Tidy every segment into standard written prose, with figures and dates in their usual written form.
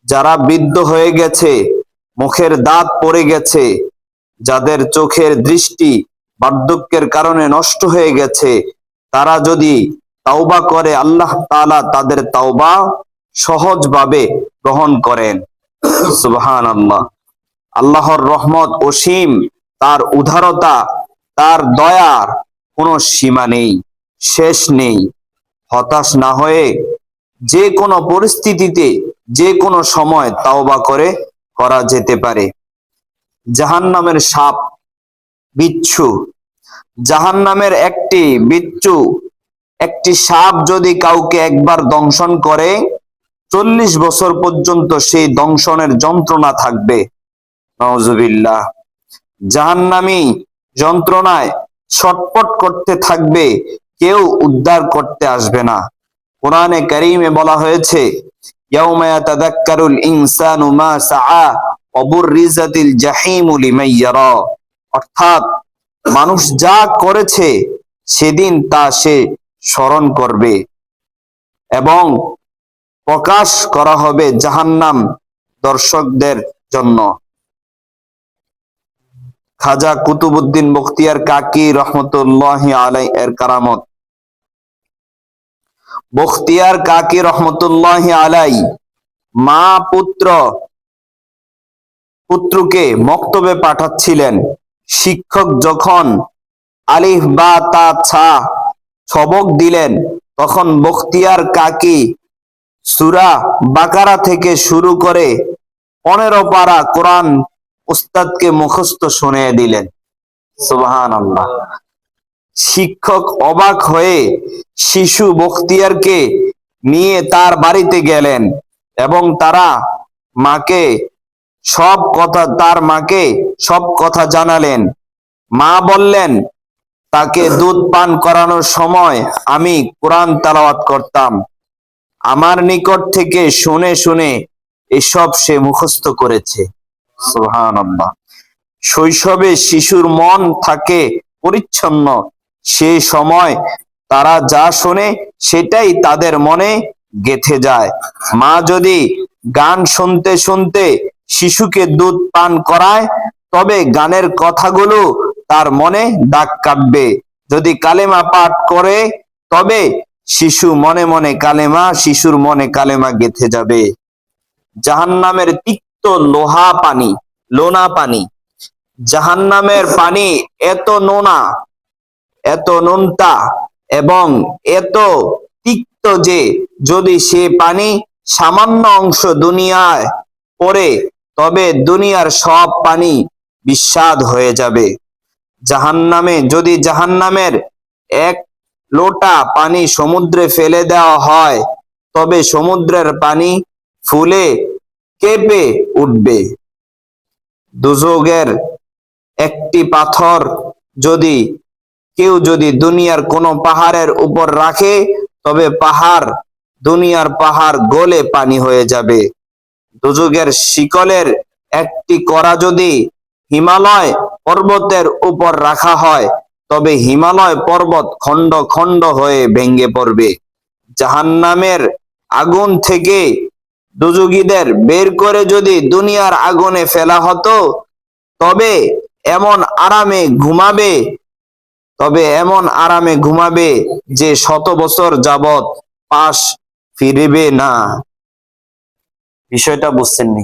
যারা বৃদ্ধ হয়ে গেছে, মুখের দাঁত পড়ে গেছে, যাদের চোখের দৃষ্টি বার্ধক্যের কারণে নষ্ট হয়ে গেছে, তারা যদি তাওবা করে আল্লাহ তাআলা তাদের তাওবা সহজভাবে গ্রহণ করেন। সুবহানাল্লাহ। আল্লাহর রহমত অসীম, তার উদারতা, তার দয়ার কোনো সীমা নেই, শেষ নেই। হতাশ না হয়ে যে কোনো পরিস্থিতিতে যে কোনো সময় তাওবা করা যেতে পারে। জাহান্নামের সাপ, বিচ্ছু। জাহান্নামের একটি সাপ যদি কাউকে একবার দংশন করে, 40 বছর পর্যন্ত সেই দংশনের যন্ত্রণা থাকবে। নাউজুবিল্লাহ। জাহান্নামী যন্ত্রণায় ছটফট করতে থাকবে, কেউ উদ্ধার করতে আসবে না। কোরআনে কারীমে বলা হয়েছে, ইয়াউমা ইয়াতাযাক্কারুল ইনসানু মা সাআ ওয়া বুররিজাতিল জাহিমু লিমান ইয়ারা। অর্থাৎ মানুষ যা করেছে সেদিন তা সে স্মরণ করবে এবং প্রকাশ করা হবে জাহান্নাম দর্শকদের জন্য। খাজা কুতুবউদ্দিন বখতিয়ার কাকি রহমতুল্লাহি আলাইহি এর কারামত। বখতিয়ার কাকি রহমতুল্লাহি আলাইহি মা পুত্রকে মক্তবে পাঠাচ্ছিলেন। শিক্ষক যখন আলিফ বা তা ছা সবক দিলেন, তখন বখতিয়ার কাকি সূরা বাকারা থেকে শুরু করে 15 পারা কোরআন উস্তাদকে মুখস্থ শুনিয়ে দিলেন। সুবহানাল্লাহ। শিক্ষক অবাক হয়ে শিশু বখতিয়ারকে নিয়ে তার বাড়িতে গেলেন এবং তার মাকে সব কথা জানালেন। মা বললেন, তাকে দুধ পান করানোর সময় আমি কোরআন তেলাওয়াত করতাম, আমার নিকট থেকে শুনে শুনে এসব সে মুখস্থ করেছে। সুবহানাল্লাহ। শৈশবে শিশুর মন থাকে পরিচ্ছন্ন, সে সময় তারা যা শোনে সেটাই তাদের মনে গেঁথে যায়। মা যদি গান শুনতে শুনতে শিশুকে দুধ পান করায়, তবে গানের কথাগুলো তার মনে দাগ কাটবে। যদি কালেমা পাঠ করে, তবে শিশুর মনে কালেমা গেঁথে যাবে। জাহান্নামের তিক্ত লোনা পানি। জাহান্নামের পানি এত নোনতা এবং এত তিক্ত যে যদি সে পানি সামান্য অংশ দুনিয়ায় পড়ে, তবে দুনিয়ার সব পানি বিস্বাদ হয়ে যাবে। যদি জাহান্নামের 1 লোটা পানি সমুদ্রে ফেলে দেওয়া হয়, তবে সমুদ্রের পানি ফুলে কেঁপে উঠবে। দোজখের একটি পাথর কেউ যদি দুনিয়ার কোনো পাহাড়ের উপর রাখে, তবে দুনিয়ার পাহাড় গলে পানি হয়ে যাবে। দোজখের শিকলের একটি কড়া যদি হিমালয় পর্বতের উপর রাখা হয়, তবে হিমালয় পর্বত খণ্ড খণ্ড হয়ে ভেঙে পড়বে। জাহান্নামের আগুন থেকে দোজখীদের বের করে যদি দুনিয়ার আগুনে ফেলা হতো, তবে এমন আরামে ঘুমাবে যে 100 বছর যাবত পাশ ফিরবে না। বিষয়টা বুঝছেন নি?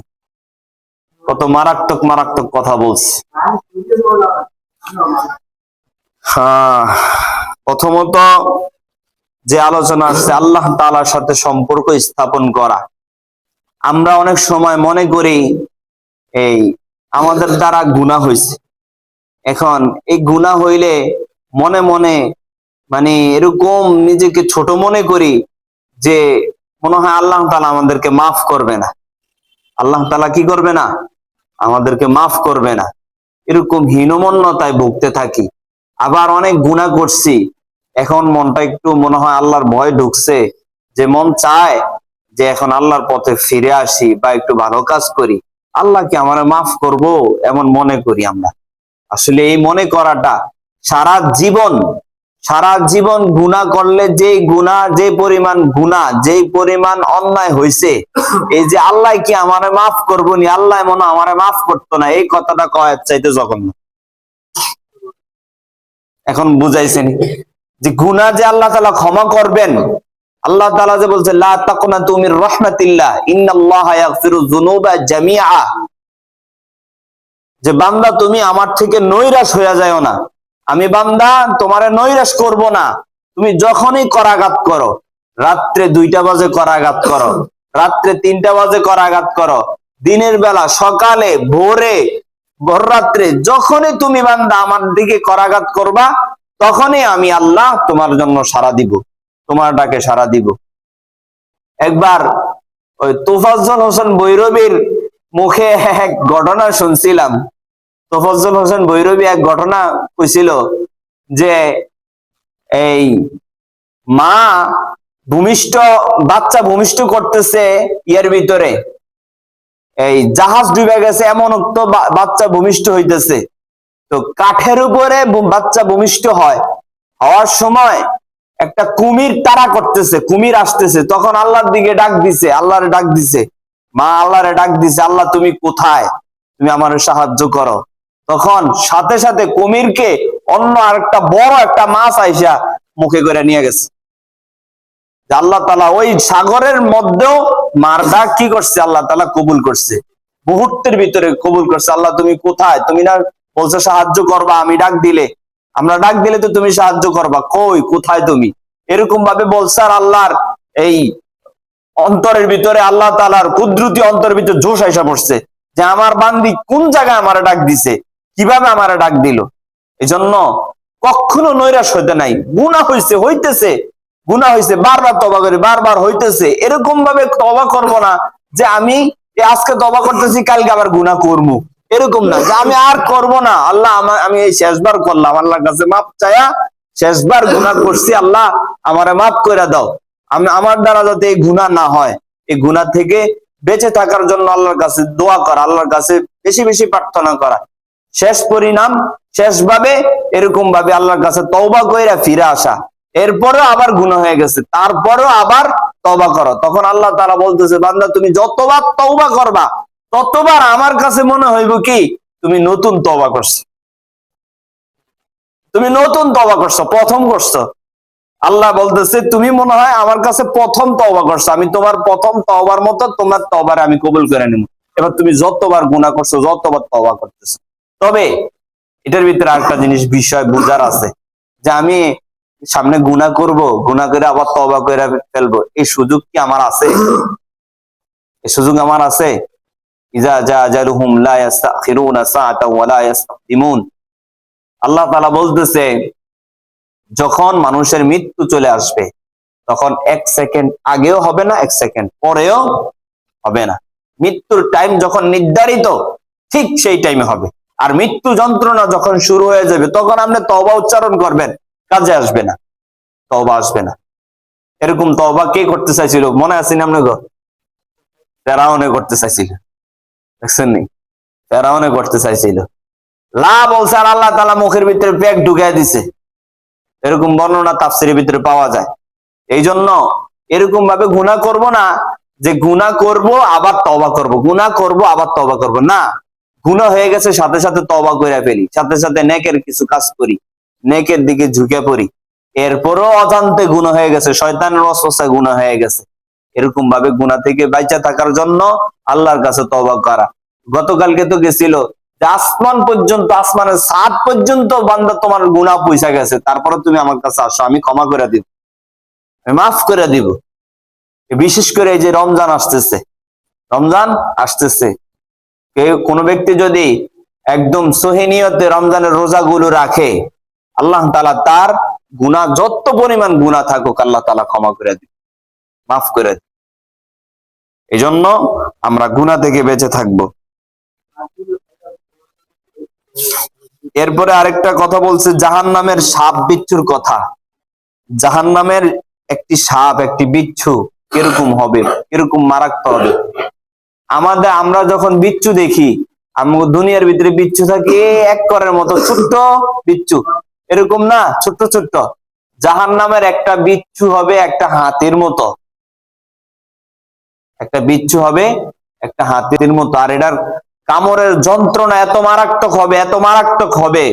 কত মারাত্মক কথা বলছে। প্রথমত যে আলোচনা আসছে আল্লাহ তাআলার সাথে সম্পর্ক স্থাপন করা। আমরা অনেক সময় মনে করি আমাদের দ্বারা গুনাহ হয়েছে। এখন এই গুনাহ হইলে মনে মনে এরকম নিজেকে ছোট মনে করি যে মনে হয় আল্লাহ তাআলা আমাদেরকে মাফ করবে না। আল্লাহ তাআলা কি করবে না? আমাদেরকে মাফ করবে না। এরকম হীনমন্যতায় ভুগতে থাকি। আবার অনেক গুনাহ করছি, এখন মনটা একটু মনে হয় আল্লাহর ভয় ঢুকছে, যে মন চায় যে এখন আল্লাহর পথে ফিরে আসি বা একটু ভালো কাজ করি, আল্লাহ কি আমারে মাফ করবো, এমন মনে করি আমরা। আসলে এই মনে করাটা সারা জীবন সারা জীবন গুনাহ করলে যে গুনাহ, যে পরিমাণ গুনাহ, যে পরিমাণ অন্যায় হইছে, এই যে আল্লাহ কি আমারে মাফ করবো নি, আল্লাহ মনে আমারে মাফ করতো না, এই কথাটা কয়ের চাইতে জঘন্য। এখন বুঝাইছেন যে গুনাহ যে আল্লাহ তাআলা ক্ষমা করবেন। আল্লাহ তাআলা যে বলছে লা তাকুনাতু মির রাহমাতিল্লাহ ইন্নাল্লাহা ইয়াগফিরুয যুনুবা জামিআ, যে বান্দা তুমি আমার থেকে নৈরাশ হয়ে যাও না, আমি বান্দা তোমারে নৈরাশ করব না। তুমি যখনই করাঘাত করো, রাত্রে 2টা বাজে করাঘাত করো, রাত্রে 3টা বাজে করাঘাত করো, দিনের বেলা, সকালে, ভোরে, ভোর রাত্রে, যখনই তুমি বান্দা আমার দিকে করাঘাত করবা, তখনই আমি আল্লাহ তোমার জন্য সাড়া দিব, তোমার ডাকে সাড়া দিব। একবার ওই তোফাজ্জল হোসেন ভৈরবীর মুখে এক ঘটনা শুনছিলাম। তোফাজ্জল হোসেন ভৈরবী এক ঘটনা কইছিল যে এই মা ভূমিষ্ঠ, বাচ্চা ভূমিষ্ঠ করতেছে ইয়ের ভিতরে, এই জাহাজ ডুবে গেছে এমন তো বাচ্চা ভূমিষ্ঠ হইতেছে, তো কাঠের উপরে বাচ্চা ভূমিষ্ঠ হয়, হওয়ার সময় একটা কুমির তাড়া করতেছে, কুমির আসতেছে, তখন আল্লাহর দিকে ডাক দিছে, আল্লাহরে ডাক দিছে, মা আল্লাহরে ডাক দিছে, আল্লাহ তুমি কোথায়, তুমি আমার সাহায্য করো। তখন সাথে সাথে কুমিরকে অন্য আরেকটা বড় একটা মাছ আইসা মুখে করে নিয়ে গেছে। আল্লাহ তাআলা ওই সাগরের মধ্যেও মার ডাক কি করছে, আল্লাহ তাআলা কবুল করছে, মুহূর্তের ভিতরে কবুল করছে। আল্লাহ তুমি কোথায়, তুমি না বলছো সাহায্য করবা, আমি ডাক দিলে, আমরা ডাক দিলে তো তুমি সাহায্য করবা, কই কোথায় তুমি, এরকম ভাবে বলছে। আর আল্লাহর এই অন্তরের ভিতরে আল্লাহ তাআলার কুদরতি অন্তরের ভিতরে জোশ আইসা পড়ছে যে আমার বান্দি কোন জায়গায় আমারে ডাক দিছে, কিভাবে আমারে ডাক দিল। এজন্য কখনো নৈরাশ হইতে নাই। গুনাহ হইছে, হইতেছে, গুনাহ হইছে, বারবার তওবা করি, বারবার হইতেছে, এরকম ভাবে তওবা করব না যে আমি আজকে তওবা করতেছি কালকে আবার গুনাহ করবো, এরকম না যে আমি আর করব না, আল্লাহ আমি এই শেষবার করলাম, আল্লাহর কাছে মাপ চায়া শেষবার গুনাহ করছি, আল্লাহ আমারে মাফ করে দাও। আমি আমার দ্বারা যাতে এই গুনাহ না হয়, এই গুনাহ থেকে বেঁচে থাকার জন্য আল্লাহর কাছে দোয়া করা, আল্লাহর কাছে বেশি বেশি প্রার্থনা করা। শেষ পরিণাম শেষভাবে এরকম ভাবে আল্লাহর কাছে তওবা কইরা ফিরে আসা। এরপরেও আবার গুনাহ হয়ে গেছে, তারপরেও আবার তওবা করো। তখন আল্লাহ তাআলা বলতেছে বান্দা তুমি যতবার তওবা করবা, ততবার আমার কাছে মনে হইব কি তুমি নতুন তওবা করছো, তুমি নতুন তওবা করছো, প্রথম করছো। আল্লাহ বলতেছে তুমি মনে হয় আমার কাছে প্রথম তওবা করছো, আমি তোমার প্রথম তওবার মতো তোমার তওবার আমি কবুল করে নিব। এবার তুমি যতবার গুনাহ করছো, যতবার তওবা করতেছো। তবে এটার ভিতরে আরেকটা জিনিস বিষয় বুঝার আছে, যে আমি সামনে গুনাহ করব, গুনাহ করে আবার তওবা করে ফেলবো, এই সুযোগ কি আমার আছে? এই সুযোগ আমার আছে? ইজা জা আজালুহুম লা ইস্তাখিরুনা সাআতা ওয়া লা ইস্তাকদিমুন। আল্লাহ তাআলা বলতেছে যখন মানুষের মৃত্যু চলে আসবে, তখন 1 সেকেন্ড আগেও হবে না, 1 সেকেন্ড পরেও হবে না। মৃত্যুর টাইম যখন নির্ধারিত, ঠিক সেই টাইমে হবে। আর মৃত্যু যন্ত্রণা যখন শুরু হয়ে যাবে, তখন আপনি তওবা উচ্চারণ করবেন, কাজে আসবে না, তওবা আসবে না। এরকম তওবা কে করতে চাইছিল মনে আছে না আপনাদের? ফেরাউনে করতে চাইছিল, দেখছেন নি? ফেরাউনে করতে চাইছিল, লা বলছে আর আল্লাহ তাআলা মুখের ভিতরে পেক ঢুকায় দিছে। এরকম বর্ণনা তাফসীরের ভিতরে পাওয়া যায়। এই জন্য এরকম ভাবে গুনাহ করব না যে গুনাহ করব আবার তওবা করব, গুনাহ করব আবার তওবা করব না। গুনাহ হয়ে গেছে সাথে সাথে তওবা কইরা ফেলি, সাথে সাথে নেকের কিছু কাজ করি, নেকের দিকে ঝুঁকে পড়ি, এরপরও অজান্তে গুনাহ হয়ে গেছে, শয়তানের ওয়াসওয়াসায় গুনাহ হয়ে গেছে। এরকম ভাবে গুনাহ থেকে বাঁচা থাকার জন্য আল্লাহর কাছে তওবা করা। গতকালকে তো গেছিল যে আসমান পর্যন্ত, আসমানের ছাদ পর্যন্ত বান্দা তোমার গুনাহ পৌঁছা গেছে, তারপরে তুমি আমার কাছে আসো, আমি ক্ষমা করে দিব, আমি মাফ করে দিব। বিশেষ করে এই যে রমজান আসতেছে, রমজান আসতেছে, কোনো ব্যক্তি যদি একদম সহি নিয়তে রমজানের রোজাগুলো রাখে, আল্লাহ তাআলা তার গুনাহ যত পরিমাণ গুনাহ থাকুক আল্লাহ তাআলা ক্ষমা করে দিবে, মাফ করে দিবে। এজন্য আমরা গুনাহ থেকে বেঁচে থাকবো। এরপরে আরেকটা কথা বলছে জাহান্নামের সাপ বিচ্ছুর কথা। জাহান্নামের একটি সাপ, একটি বিচ্ছু কিরকম হবে, কিরকম মারাত্মক হবে। আমরা যখন বিচ্ছু দেখি, আমরা দুনিয়ার ভিতরে বিচ্ছু থাকি এক করের মতো ছোট্ট বিচ্ছু, এরকম না, ছোট্ট ছোট্ট, জাহান্নামের একটা বিচ্ছু হবে একটা হাতির মতো, একটা বিচ্ছু হবে একটা হাতির মতো। আর এটার কামড়ের যন্ত্রণা এত মারাত্মক হবে, এত মারাত্মক হবে,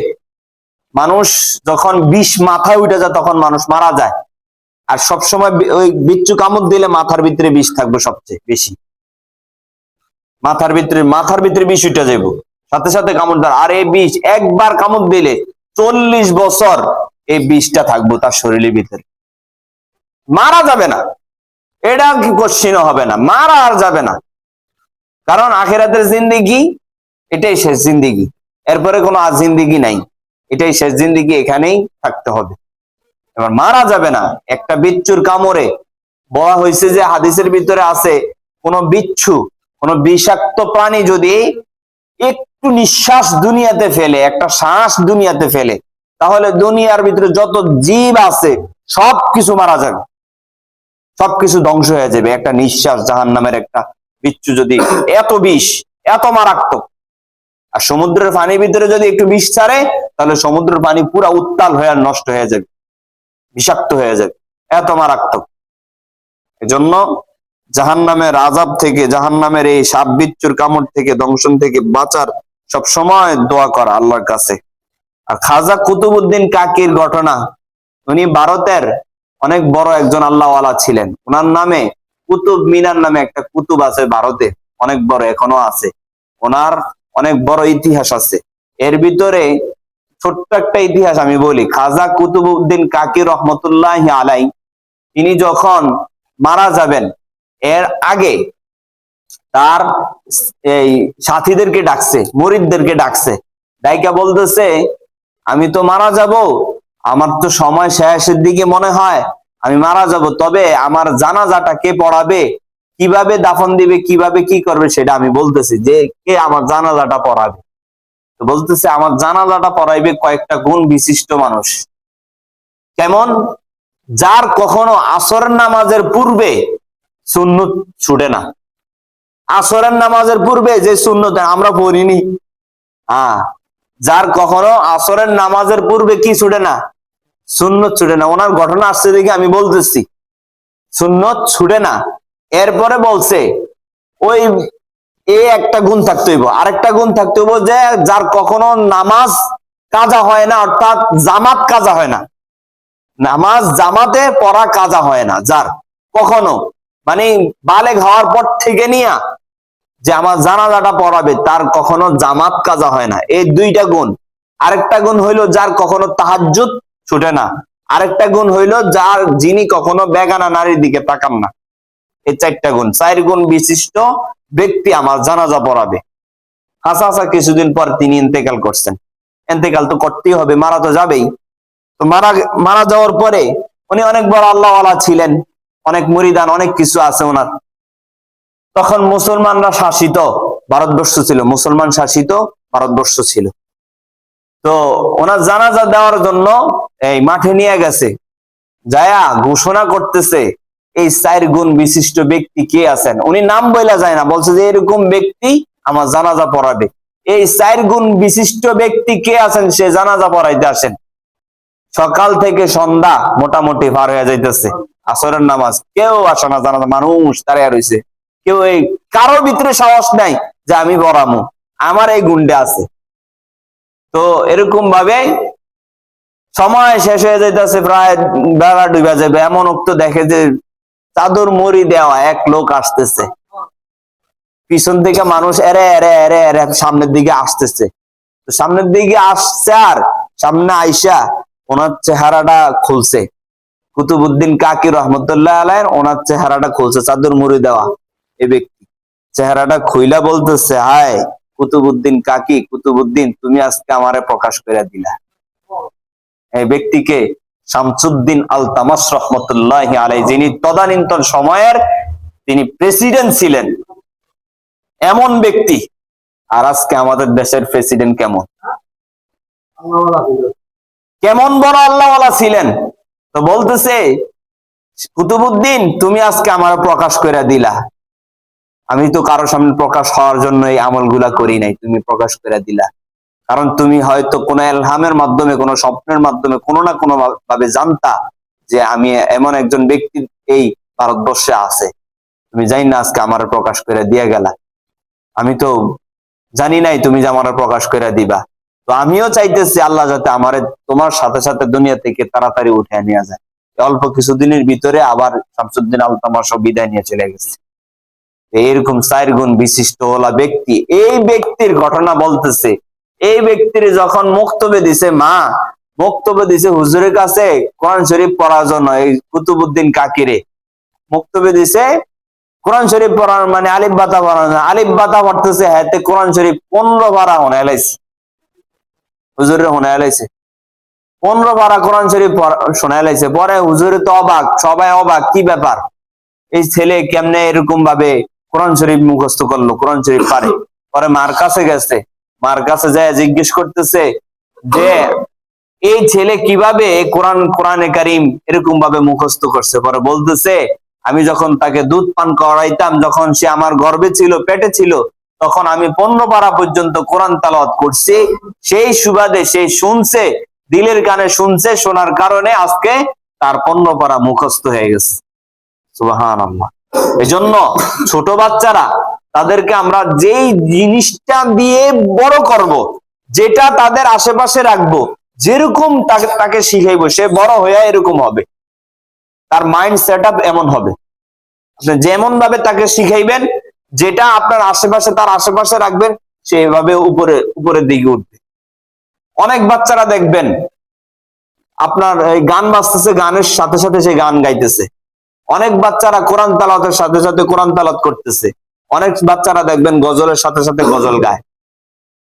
মানুষ যখন বিষ মাথায় উঠে যায় তখন মানুষ মারা যায়। আর সবসময় ওই বিচ্ছু কামড় দিলে মাথার ভিতরে বিষ থাকবে সবচেয়ে বেশি, মাথার ভিতরে বিষ উঠে যাব সাথে সাথে কামড় দেওয়ার। আর এই বিষ একবার কামড় দিলে 40 বছর এই বিষটা থাকবো তার শরীরের ভিতরে, মারা যাবে না, এটা কি কোশ্চিন হবে না, মারা আর যাবে না। কারণ আখিরাতের জিন্দেগি এটাই শেষ জিন্দেগি, এরপরে কোনো আর জিন্দেগি নাই, এটাই শেষ জিন্দেগি, এখানেই থাকতে হবে, এবার মারা যাবে না। একটা বিচ্ছুর কামড়ে বলা হয়েছে যে হাদিসের ভিতরে আছে, কোন বিচ্ছু কোন বিষাক্ত প্রাণী যদি একটু নিঃশ্বাস দুনিয়াতে ফেলে, একটা শ্বাস দুনিয়াতে ফেলে, তাহলে দুনিয়ার ভিতরে যত জীব আছে সবকিছু মারা যাবে, সবকিছু ধ্বংস হয়ে যাবে। একটা নিঃশ্বাস জাহান্নামের একটা বিচ্ছু যদি এত বিষ, এত মারাত্মক। আর সমুদ্রের পানির ভিতরে যদি একটু বিষ ছাড়ে তাহলে সমুদ্রের পানি পুরা উত্তাল হয়ে নষ্ট হয়ে যাবে, বিষাক্ত হয়ে যাবে, এত মারাত্মক। এজন্য জাহান্নামের আযাব থেকে, জাহান্নামের এই সাপ বিচ্ছুর কামড় থেকে, দংশন থেকে বাঁচার সব সময় দোয়া করা আল্লাহর কাছে। আর খাজা কুতুবউদ্দিন কাকির ঘটনা, উনি ভারতের অনেক বড় একজন আল্লাহওয়ালা ছিলেন। ওনার নামে কুতুব মিনার নামে একটা কুতুব আছে ভারতে, অনেক বড়, এখনো আছে। ওনার অনেক বড় ইতিহাস আছে। এর ভিতরে ছোট্ট একটা ইতিহাস আমি বলি। খাজা কুতুবউদ্দিন কাকি রহমতুল্লাহ আলাই, তিনি যখন মারা যাবেন এর আগে তার এই সাথীদেরকে ডাকছে, মুরিদদেরকে ডাকছে, ডাইকা বলতেছে, আমি তো মারা যাব, আমার তো সময় শেষের দিকে মনে হয় আমি মারা যাব, তবে আমার জানাজাটা কে পড়াবে, কিভাবে দাফন দিবে, কিভাবে কি করবে সেটা আমি বলতেছি, যে কে আমার জানাজাটা পড়াবে। তো বলতেছে আমার জানাজাটা পড়াইবে কয়েকটা গুণ বিশিষ্ট মানুষ। কেমন? যার কখনো আসরের নামাজের পূর্বে সুন্নত ছুটে না। আসরের নামাজের পূর্বে যে সুন্নত আমরা পড়িনি, যার কখনো আসরের নামাজের পূর্বে কি ছুটে না, সুন্নত ছুটে না। ওনার ঘটনা আসছে দেখে আমি বলতেছি, সুন্নত ছুটে না। এরপরে বলছে ওই একটা গুণ থাকতে হইব, আরেকটা গুণ থাকতে হইব যে যার কখনো নামাজ কাজা হয় না, অর্থাৎ জামাত কাজা হয় না, নামাজ জামাতে পড়া কাজা হয় না যার কখনো, মানে বালেগ হওয়ার পর থেকে নিয়ে যে আমার জানাজাটা পড়াবে তার কখনো জামাত কাজা হয় না, এই দুইটা গুণ। আরেকটা গুণ হইলো যার কখনো তাহাজ্জুদ ছুটে না। আরেকটা গুণ হইলো যিনি কখনো বেগানা নারীর দিকে তাকান না। এই চারটা গুণ, 4 গুণ বিশিষ্ট ব্যক্তি আমার জানাজা পড়াবে। হাসা কিছুদিন পর তিনি ইন্তেকাল করছেন। ইন্তেকাল তো করতেই হবে, মারা তো যাবেই। তো মারা যাওয়ার পরে উনি অনেক বড় আল্লাহওয়ালা ছিলেন, অনেক মুরিদান, অনেক কিছু আছে ওনার। তখন মুসলমানরা শাসিত ভারতবর্ষ ছিল, মুসলমান শাসিত ভারতবর্ষ ছিল। তো ওনার জানাজা দেওয়ার জন্য এই মাঠে নিয়ে গেছে, যায়া ঘোষণা করতেছে এই 4 গুণ বিশিষ্ট ব্যক্তি কে আছেন। উনি নাম বইলা যায় না, বলছে যে এরকম ব্যক্তি আমার জানাজা পড়াবে। এই 4 গুণ বিশিষ্ট ব্যক্তি কে আছেন সে জানাজা পড়াইতে আসেন। সকাল থেকে সন্ধ্যা মোটামুটি পার হয়ে যাইতেছে, আসরের নামাজ, কেউ আসে না জানাজা, মানুষ দাঁড়িয়ে রয়েছে, কেউ কারোর ভিতরে সাহস নাই যে আমি পড়ামু, আমার এই গুণটা আছে। তো এরকম ভাবে সময় শেষ হয়ে যাইতেছে, প্রায় বেলা ডুবে যাবে, এমন উক্ত দেখে যে চাদর মুড়ি দেওয়া এক লোক আসতেছে, পিছন থেকে মানুষ এরে এরে এরে এরে সামনের দিকে আসতেছে। তো সামনের দিকে আসছে, আর সামনে আইসা ওনার চেহারাটা খুলছে, কুতুবউদ্দিন কাকি রহমতুল্লাহ আলাইহির ওনার চেহারাটা খুলছে, চাদর মুড়ি দেওয়া এই ব্যক্তি চেহারাটা খুইলা বলতেছে, হায় কুতুবউদ্দিন কাকি, কুতুবউদ্দিন তুমি আজকে আমারে প্রকাশ করে দিলা। এই ব্যক্তিকে শামসুদ্দিন আলতামাস রহমতুল্লাহ আলাইহি, যিনি তদানীন্তন সময়ের তিনি প্রেসিডেন্ট ছিলেন, এমন ব্যক্তি। আর আজকে আমাদের দেশের প্রেসিডেন্ট কেমন কেমন বড় আল্লাহওয়ালা ছিলেন। তো বলতেছে কুতুবউদ্দিন তুমি আজকে আমার প্রকাশ করে দিলা, আমি তো কারো সামনে প্রকাশ হওয়ার জন্য এই আমলগুলা করি নাই, তুমি প্রকাশ করে দিলা। কারণ তুমি হয়তো কোনো ইলহামের মাধ্যমে, কোনো স্বপ্নের মাধ্যমে কোনো না কোনো ভাবে জানতা যে আমি এমন একজন ব্যক্তি এই ভারতবর্ষে আছে, তুমি জানি না আজকে আমার প্রকাশ করে দিয়ে গেলা, আমি তো জানি নাই তুমি যে আমার প্রকাশ করে দিবা। তো আমিও চাইতেছি আল্লাহ যাতে আমারে তোমার সাথে সাথে দুনিয়া থেকে তাড়াতাড়ি উঠে নিয়ে যায়। অল্প কিছুদিনের ভিতরে আবার শামসুদ্দিন আল তামাশা বিদায় নিয়ে চলে গেছে। এইরকম 4 গুণ বিশিষ্ট ওলা ব্যক্তি, এই ব্যক্তির ঘটনা বলতেছে। এই ব্যক্তির যখন বক্তব্য দিছে বক্তব্য দিছে হুজুরের কাছে কোরআন শরীফ পড়ার জন্য, এই কুতুবউদ্দিন কাকিরে বক্তব্য দিছে কোরআন শরীফ পড়ার মানে আলিফ বাতা পড়ানো, আলিফ বাতা পড়তেছে, হাতে কোরআন শরীফ 15 পারা শোনায় লাইছে, হুজুরে শোনায় লাইছে 15 পারা কোরআন শরীফ শোনায় লাইছে। পরে হুজুরে তো অবাক, সবাই অবাক, কি ব্যাপার, এই ছেলে কেমনে এরকম ভাবে কোরআন শরীফ মুখস্থ করলো, কোরআন শরীফ পারে। পরে মার কাছে গেছে, মার কাছে যায় জিজ্ঞেস করতেছে যে এই ছেলে কিভাবে কোরআনে কারীম এরকম ভাবে মুখস্থ করছে। পরে বলতেছে আমি যখন তাকে দুধ পান করাইতাম, যখন সে আমার গর্ভে ছিল, পেটে ছিল, তখন আমি 15 পারা পর্যন্ত কোরআন তেলাওয়াত করছি, সেই সুবাদে সে শুনছে, দিলের কানে শুনছে, শোনার কারণে আজকে তার 15 পারা মুখস্থ হয়ে গেছে। সুবহানাল্লাহ। এজন্য ছোট বাচ্চারা, তাদেরকে আমরা যেই জিনিসটা দিয়ে বড় করব, যেটা তাদের আশেপাশে রাখবো, যেরকম তাকে শিখাইবো, সে বড় হয়ে এরকম হবে, তার মাইন্ড সেটআপ এমন হবে। আপনি যেমন ভাবে তাকে শিখাইবেন, যেটা আপনার আশেপাশে, তার আশেপাশে রাখবেন, সে এভাবে উপরের দিকে উঠবে। অনেক বাচ্চারা দেখবেন আপনার এই গান বাজতেছে, গানের সাথে সাথে সে গান গাইতেছে। অনেক বাচ্চারা কোরআন তেলাওয়াতের সাথে সাথে কোরআন তেলাওয়াত করতেছে। অনেক বাচ্চারা দেখবেন গজলের সাথে সাথে গজল গায়।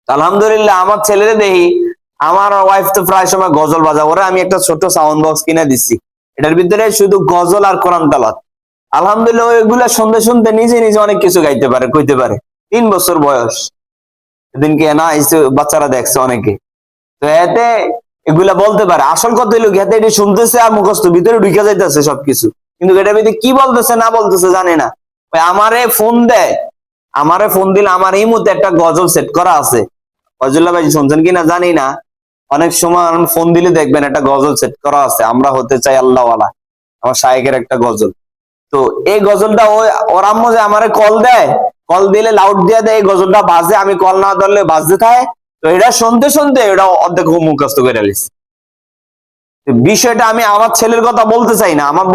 আলহামদুলিল্লাহ, আমার ছেলেরে দেখি, আমার ওয়াইফ তো প্রায় সময় গজল বাজা, ওরা আমি একটা ছোট সাউন্ড বক্স কিনে দিচ্ছি, এটার ভিতরে শুধু গজল আর কোরআন তেলাওয়াত। আলহামদুলিল্লাহ, ওইগুলা শুনতে শুনতে নিজে নিজে অনেক কিছু গাইতে পারে, কইতে পারে। 3 বছর বয়স, এদিনকে না বাচ্চারা দেখছে অনেকে, তো এতে এগুলা বলতে পারে। আসল কথা হইলো এতে এটি শুনতেছে আর মুখস্থ ভিতরে ঢুকে যাইতেছে সবকিছু, কিন্তু এটার ভিতরে কি বলতেছে না বলতেছে জানে না। আমারে ফোন দেয়, আমারে ফোন দিলে আমার এই মুহূর্তে একটা গজল সেট করা আছে, ফজলুল্লাহ ভাই শুনছেন কিনা জানি না, অনেক সময় ফোন দিলে দেখবেন একটা গজল সেট করা আছে, আমরা হতে চাই আল্লাহওয়ালা, আমার শায়েকের একটা গজল। তো এই গজলটা ওর আম্মু যে আমারে কল দেয়, কল দিলে লাউড দিয়ে দেয়, এই গজলটা বাজে, আমি কল না ধরলে বাজতে থাকে। তো এটা শুনতে শুনতে এটা অর্ধেক মুখস্থ করে আলিস। বিষয়টা আমি আমার ছেলের কথা বলতে চাই না, আমার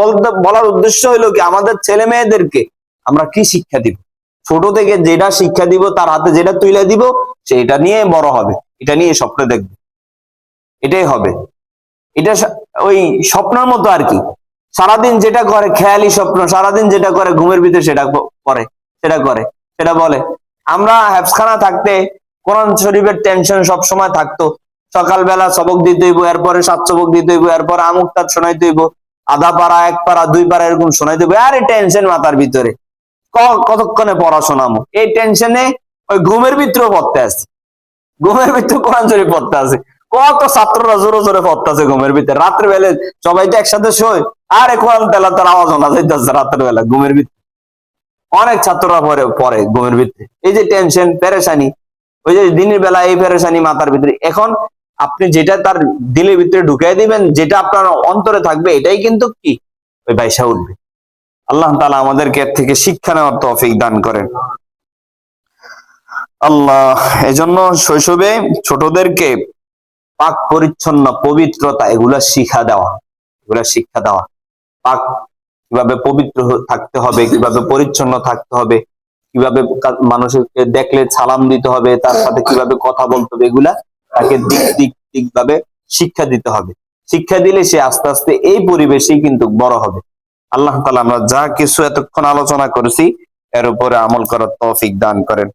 বলার উদ্দেশ্য হইলো কি, আমাদের ছেলে মেয়েদেরকে আমরা কি শিক্ষা দিব, ছোট থেকে যেটা শিক্ষা দিব, তার হাতে যেটা তুলে দিব, সে এটা নিয়ে বড় হবে, এটা নিয়ে স্বপ্ন দেখবে, এটাই হবে। এটা ওই স্বপ্নের মতো আর কি, সারাদিন যেটা করে খেয়ালি স্বপ্ন, সারাদিন যেটা করে ঘুমের ভিতরে সেটা করে, সেটা বলে। আমরা হেফজখানা থাকতে কোরআন শরীফের টেনশন সব সময় থাকতো, সকালবেলা সবক দিতে হইব, এরপরে 7 সবক দিতে হইব, এরপরে আমুক তার শোনাইতে হইব, আধা পারা, 1 পারা, 2 পারা এরকম শোনাইতে হইব, আরে টেনশন মাথার ভিতরে, কতক্ষণে পড়াশোনামো, এই টেনশনে ওই ঘুমের ভিতরেও পড়তে আছে, ঘুমের ভিতরে কোরআন শরীফ পড়তে আছে। কত ছাত্ররা জোরে জোরে পড়তেছে ঘুমের ভিতরে, রাত্রে বেলা সবাই তো একসাথে শোয়, আরে কোরআন তেলাওয়াতের আওয়াজ শোনা যাইতেছে রাত্রে বেলা ঘুমের ভিতরে, অনেক ছাত্ররা পড়ে ঘুমের ভিতরে। এই যে টেনশন পেরেশানি, ওই যে দিনের বেলা এই পেরেশানি মাথার ভিতরে, এখন আপনি যেটা তার দিলের ভিতরে ঢুকাই দিবেন, যেটা আপনার অন্তরে থাকবে, এটাই কিন্তু কি ওই বাইসা উঠবে। আল্লাহ তাআলা আমাদেরকে এর থেকে শিক্ষা নেওয়ার তৌফিক দান করেন। আল্লাহ, এজন্য শৈশবে ছোটদেরকে পাক পরিচ্ছন্ন, পবিত্রতা এগুলা শিক্ষা দেওয়া, পাক কিভাবে পবিত্র থাকতে হবে, কিভাবে পরিচ্ছন্ন থাকতে হবে, কিভাবে মানুষকে দেখলে সালাম দিতে হবে, তার সাথে কিভাবে কথা বলতে হবে, এগুলা তাকে দিক ভাবে শিক্ষা দিতে হবে। শিক্ষা দিলে সে আস্তে আস্তে এই পরিবেশেই কিন্তু বড় হবে। আল্লাহ তাআলা আমরা যা কিছু এতক্ষণ আলোচনা করেছি এর উপরে আমল করার তৌফিক দান করেন।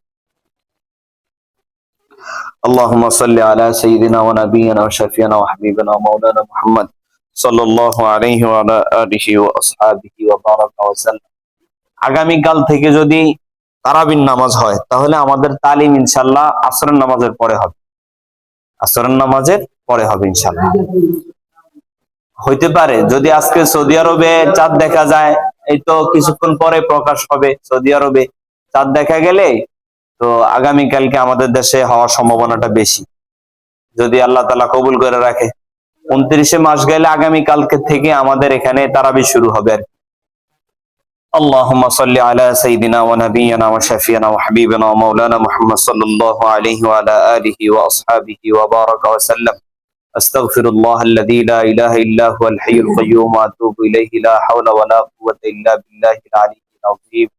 اللهم صل على سيدنا ونبينا وشفينا وحبيبنا ومولانا محمد صلى الله عليه وعلى آله وأصحابه وبارك وسلم। আগামীকাল থেকে যদি তারাবির নামাজ হয়, তাহলে আমাদের তালিম ইনশাআল্লাহ আসরের নামাজের পরে হবে ইনশাআল্লাহ। হইতে পারে যদি আজকে সৌদি আরবে চাঁদ দেখা যায়, এই তো কিছুক্ষণ পরে প্রকাশ হবে, সৌদি আরবে চাঁদ দেখা গেলে তো আগামীকালকে আমাদের দেশে হওয়ার সম্ভাবনাটা বেশি, যদি আল্লাহ তাআলা কবুল করে রাখে। 29 মাস গেলে আগামী কালকে থেকে আমাদের এখানে তারাবি শুরু হবে। اللهم صل على سيدنا ونبينا وشفينا وحبيبنا ومولانا محمد صلى الله عليه وعلى آله وأصحابه وبارك وسلم. أستغفر الله الذي لا إله إلا هو الحي القيوم وأتوب إليه لا حول ولا قوة إلا بالله العلي العظيم.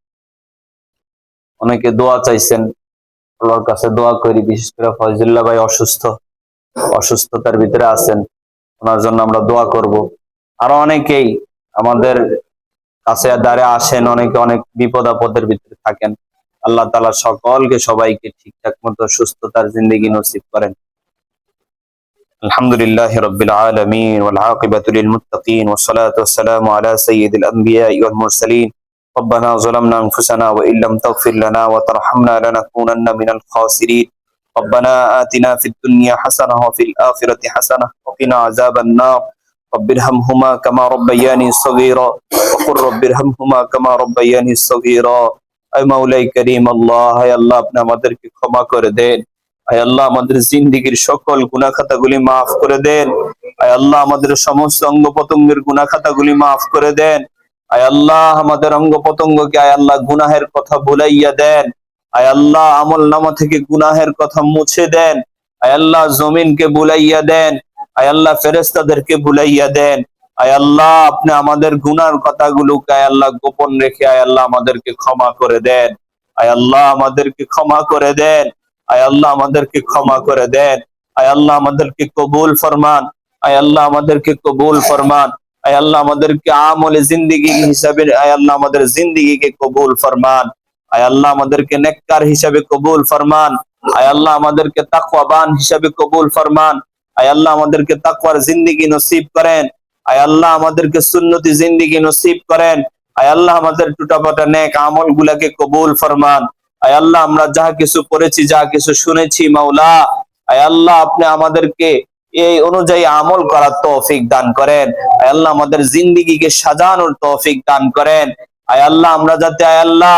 অনেকে দোয়া চাইছেন, আল্লাহর কাছে দোয়া করি। বিশেষ করে ফয়জুল্লাহ ভাই অসুস্থতার ভিতরে আছেন, ওনার জন্য আমরা দোয়া করব। আরো অনেকেই আমাদের কাছে দ্বারে আসেন, অনেকে অনেক বিপদ আপদের ভিতরে থাকেন। আল্লাহ তাআলা সকলকে সবাইকে ঠিকঠাক মতো সুস্থতার জিন্দেগি নসিব করেন। আলহামদুলিল্লাহি রাব্বিল আলামিন ওয়াল আকিবাতু লিল মুত্তাকিন ওয়াস সালাতু ওয়াস সালামু আলা সাইয়্যিদিল আমবিয়া ওয়াল মুরসালিন। ربنا ظلمنا أنفسنا وإن لم تغفر لنا وترحمنا لنكونن من الخاسرين. ربنا آتنا في الدنيا حسنة وفي الآخرة حسنة وقنا عذاب النار. رب ارحمهما كما ربياني صغيرا وقل رب ارحمهما كما ربياني صغيرا. اے موলাই کریم আল্লাহ, হে আল্লাহ আপনি আমাদেরকে ক্ষমা করে দেন। হে আল্লাহ আমাদের জিন্দেগীর সকল গুনাহ খাতাগুলি maaf করে দেন। হে আল্লাহ আমাদের সমস্ত অঙ্গ প্রত্যঙ্গের গুনাহ খাতাগুলি maaf করে দেন। হে আল্লাহ আমাদের অঙ্গ প্রত্যঙ্গকে হে আল্লাহ গুনাহের কথা ভুলাইয়া দেন। হে আল্লাহ আমলনামা থেকে গুনাহের কথা মুছে দেন। হে আল্লাহ জমিনকে ভুলাইয়া দেন। হে আল্লাহ ফেরেশতাদেরকে ভুলাইয়া দেন। হে আল্লাহ আপনি আমাদের গুনার কথাগুলোকে হে আল্লাহ গোপন রেখে হে আল্লাহ আমাদেরকে ক্ষমা করে দেন। হে আল্লাহ আমাদেরকে ক্ষমা করে দেন। হে আল্লাহ আমাদেরকে ক্ষমা করে দেন। হে আল্লাহ আমাদেরকে কবুল ফরমান। হে আল্লাহ আমাদেরকে কবুল ফরমান। হে আল্লাহ আমাদেরকে আমলে জিন্দেগি হিসাবে হে আল্লাহ আমাদের জিন্দেগিকে কবুল ফরমান। হে আল্লাহ আমাদেরকে নেককার হিসাবে কবুল ফরমান। হে আল্লাহ আমাদেরকে তাকওয়াবান হিসাবে কবুল ফরমান। হে আল্লাহ আমাদেরকে তাকওয়ার জিন্দেগি নসিব করেন। হে আল্লাহ আমাদেরকে সুন্নতি জিন্দেগি নসিব করেন। হে আল্লাহ আমাদের টুটাফাটা নেক আমলগুলোকে কবুল ফরমান। হে আল্লাহ আমরা যা কিছু পড়েছি, যা কিছু শুনেছি মাওলা, হে আল্লাহ আপনি আমাদেরকে এই অনুযায়ী আমল করার তৌফিক দান করেন। হে আল্লাহ আমাদের জিন্দেগিকে সাজানোর তৌফিক দান করেন। হে আল্লাহ আমরা যাতে হে আল্লাহ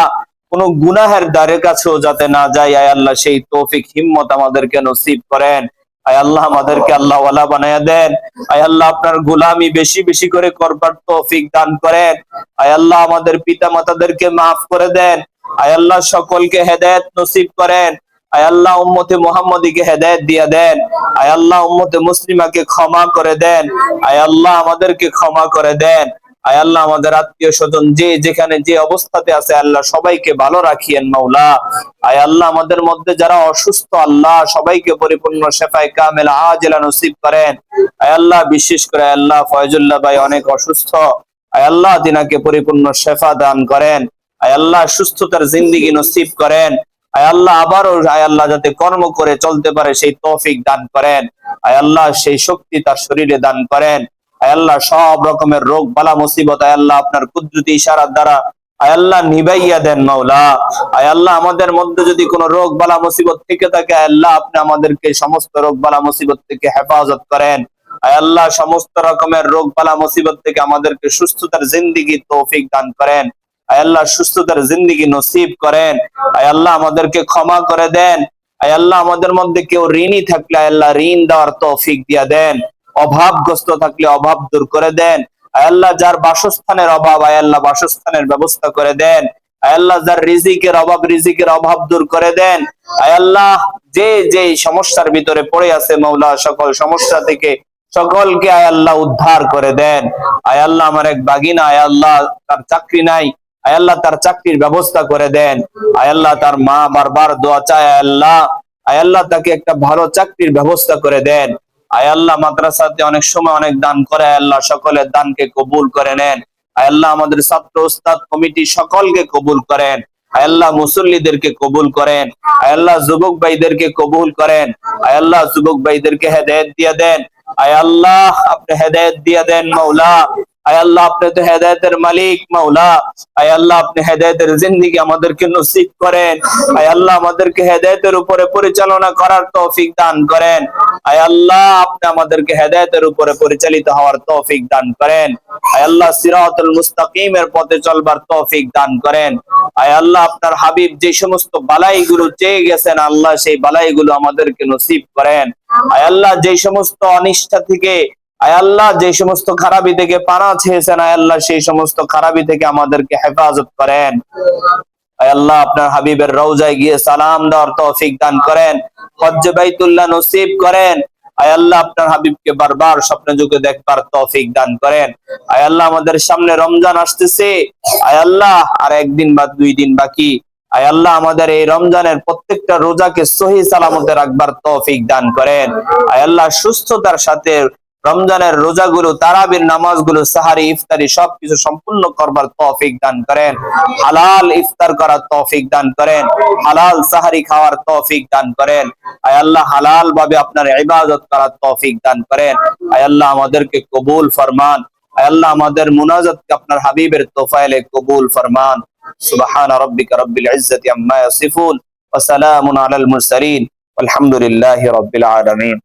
কোন গুনাহের দ্বারের কাছেও যাতে না যাই, হে আল্লাহ সেই তৌফিক হিম্মত আমাদেরকে নসিব করেন। হে আল্লাহ আমাদেরকে আল্লাহ ওয়ালা বানায়া দেন। হে আল্লাহ আপনার গোলামি বেশি বেশি করে করবার তৌফিক দান করেন। হে আল্লাহ আমাদের পিতা মাতাদেরকে maaf করে দেন। হে আল্লাহ সকলকে হেদায়েত নসিব করেন। হে আল্লাহ উম্মতে মুহাম্মাদীকে হেদায়েত দিয়া দেন। হে আল্লাহ উম্মতে মুসলিমাকে ক্ষমা করে দেন। হে আল্লাহ আমাদেরকে ক্ষমা করে দেন। হে আল্লাহ আমাদের আত্মীয় স্বজন যে যেখানে যে অবস্থাতে আছে আল্লাহ সবাইকে ভালো রাখিয়েন মাওলা। হে আল্লাহ আমাদের মধ্যে যারা অসুস্থ আল্লাহ সবাইকে পরিপূর্ণ শিফায়ে কামিলা আজিলা নসিব করেন। হে আল্লাহ বিশেষ করে আল্লাহ ফয়জুল্লাহ ভাই অনেক অসুস্থ, হে আল্লাহ তিনাকে পরিপূর্ণ শিফা দান করেন। হে আল্লাহ সুস্থতার জিন্দেগি নসিব করেন। হে আল্লাহ আবারও হে আল্লাহ যাতে কর্ম করে চলতে পারে সেই তৌফিক দান করেন। হে আল্লাহ সেই শক্তি তার শরীরে দান করেন। হে আল্লাহ সব রকমের রোগ বালা মুসিবত হে আল্লাহ আপনার কুদরতি ইশারার দ্বারা হে আল্লাহ নিভাইয়া দেন মাওলা। হে আল্লাহ আমাদের মধ্যে যদি কোনো রোগ বালা মুসিবত থেকে থাকে হে আল্লাহ আপনি আমাদেরকে সমস্ত রোগ বালা মুসিবত থেকে হেফাজত করেন। হে আল্লাহ সমস্ত রকমের রোগ বালা মুসিবত থেকে আমাদেরকে সুস্থতার জিন্দেগি তৌফিক দান করেন। হে আল্লাহ সুস্থতার জিন্দেগি নসিব করেন। হে আল্লাহ আমাদেরকে ক্ষমা করে দেন। হে আল্লাহ আমাদের মধ্যে কেউ ঋণী থাকলে হে আল্লাহ ঋণ দেওয়ার তৌফিক দিয়া দেন। অভাবগ্রস্ত থাকলে অভাব দূর করে দেন। হে আল্লাহ যার বাসস্থানের অভাব হে আল্লাহ বাসস্থানের ব্যবস্থা করে দেন। হে আল্লাহ যার রিজিকের অভাব রিজিকের অভাব দূর করে দেন। হে আল্লাহ যে যে সমস্যার ভিতরে পড়ে আছে মাওলা সকল সমস্যা থেকে সকলকে হে আল্লাহ উদ্ধার করে দেন। হে আল্লাহ আমার এক বাগিনা হে আল্লাহ তার চাকরি নাই, হে আল্লাহ তার চাকরির ব্যবস্থা করে দেন। হে আল্লাহ তার মা বারবার দোয়া চায় হে আল্লাহ, হে আল্লাহ তাকে একটা ভালো চাকরির ব্যবস্থা করে দেন। হে আল্লাহ মাদ্রাসাতে অনেক সময় অনেক দান করে হে আল্লাহ সকলের দানকে কবুল করে নেন। হে আল্লাহ আমাদের ছাত্র উস্তাদ কমিটি সকলকে কবুল করেন। হে আল্লাহ মুসল্লিদেরকে কবুল করেন। হে আল্লাহ যুবক ভাইদেরকে কবুল করেন। হে আল্লাহ যুবক ভাইদেরকে হেদায়েত দিয়ে দেন। হে আল্লাহ আপনি হেদায়েত দিয়ে দেন মাওলা। হে আল্লাহ আপনি তো হেদায়েতের মালিক মাওলা। হে আল্লাহ আপনি হেদায়েতের জিন্দেগি আমাদেরকে নসিব করেন। হে আল্লাহ আমাদেরকে হেদায়েতের উপরে পরিচালনা করার তৌফিক দান করেন। হে আল্লাহ আপনি আমাদেরকে হেদায়েতের উপরে পরিচালিত হওয়ার তৌফিক দান করেন। হে আল্লাহ সিরাতুল মুস্তাকিমের পথে চলবার তৌফিক দান করেন। হে আল্লাহ আপনার হাবিব যে সমস্ত বালাইগুলো চেয়ে গেছেন আল্লাহ সেই বালাইগুলো আমাদেরকে নসিব করেন। হে আল্লাহ যে সমস্ত অনিষ্ঠা থেকে আয় আল্লাহ যে সমস্ত খারাপি থেকে পানা ছেয়েছেন আয় আল্লাহ সেই সমস্ত খারাপি থেকে আমাদেরকে হেফাজত করেন। আয় আল্লাহ আপনার হাবিবের রওজায় গিয়ে সালাম দেওয়ার তৌফিক দান করেন, হজ্জে বাইতুল্লাহ নসিব করেন। আয় আল্লাহ আপনার হাবিবকে বারবার স্বপ্নে যুগে দেখবার তৌফিক দান করেন। আয় আল্লাহ আমাদের সামনে রমজান আসতেছে, আয় আল্লাহ আর একদিন বা 2 দিন বাকি। আয় আল্লাহ আমাদের এই রমজানের প্রত্যেকটা রোজাকে সহি সালামতে রাখবার তৌফিক দান করেন। আয় আল্লাহ সুস্থতার সাথে রমজানের রোজাগুলো, তারাবির নামাজগুলো, সাহারি, ইফতারি সবকিছু সম্পূর্ণ করবার তৌফিক দান করেন। হালাল ইফতার করার তৌফিক দান করেন, হালাল সাহারি খাওয়ার তৌফিক দান করেন। আয় আল্লাহ হালাল ভাবে আপনার ইবাদত করার তৌফিক দান করেন। আয় আল্লাহ আমাদেরকে কবুল ফরমান। আয় আল্লাহ আমাদের মুনাজাতকে আপনার হাবিবের তোফায়েলে কবুল ফরমান। সুবহান রাব্বিকা রাব্বিল ইজ্জাতি আম্মা ইয়াসিফুন ওয়া সালামুন আলাল মুরসালিন ওয়ালহামদুলিল্লাহি রাব্বিল আলামিন।